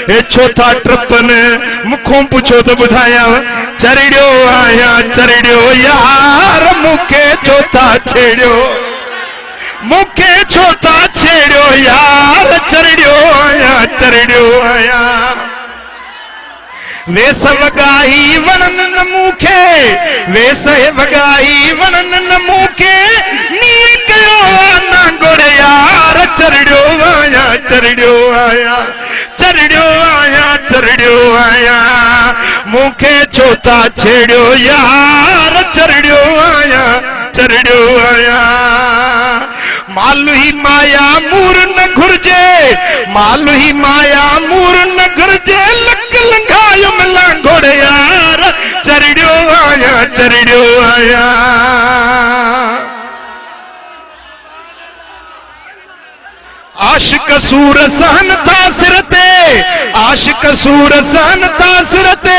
हे छो था ट्रपन मुखों पुछो तो बुधाया चरड़ियो आया चरड़ियो यार मुखे छो था छेड़ियो मुखे छो था छेड़ियो यार चरड़ियो आया वेस वगाई वणन न मूंखे वेस वगाई वणन न मूंखे नीर कयो ना गुड़ यार चरड़ियो आया चरड़ियो आया मूंखे छो था छेड़ियो यार चरड़ियो आया मालू ही माया मूर न घुर्जे मालू ही माया मूर न घुर्जे लक लंघायो मिला घोड़े यार चरड़ियो आया आशिक सूर सहन था सिर ते आशिक सूर सहन था सिर ते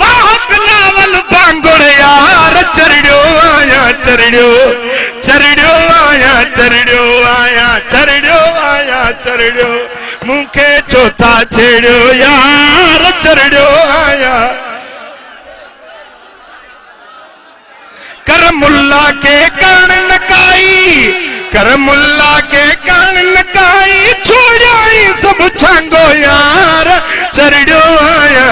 वाह बिलावल बांगुड़ यार चरड़ियो आया चरड़ियो मूंखे छो था छेड़ियो यार चरड़ियो आया कर मुल्ला के कण नकाई कर मुल्ला के कण नकाई छोड़ाई सब छांगो यार चरड़ियो आया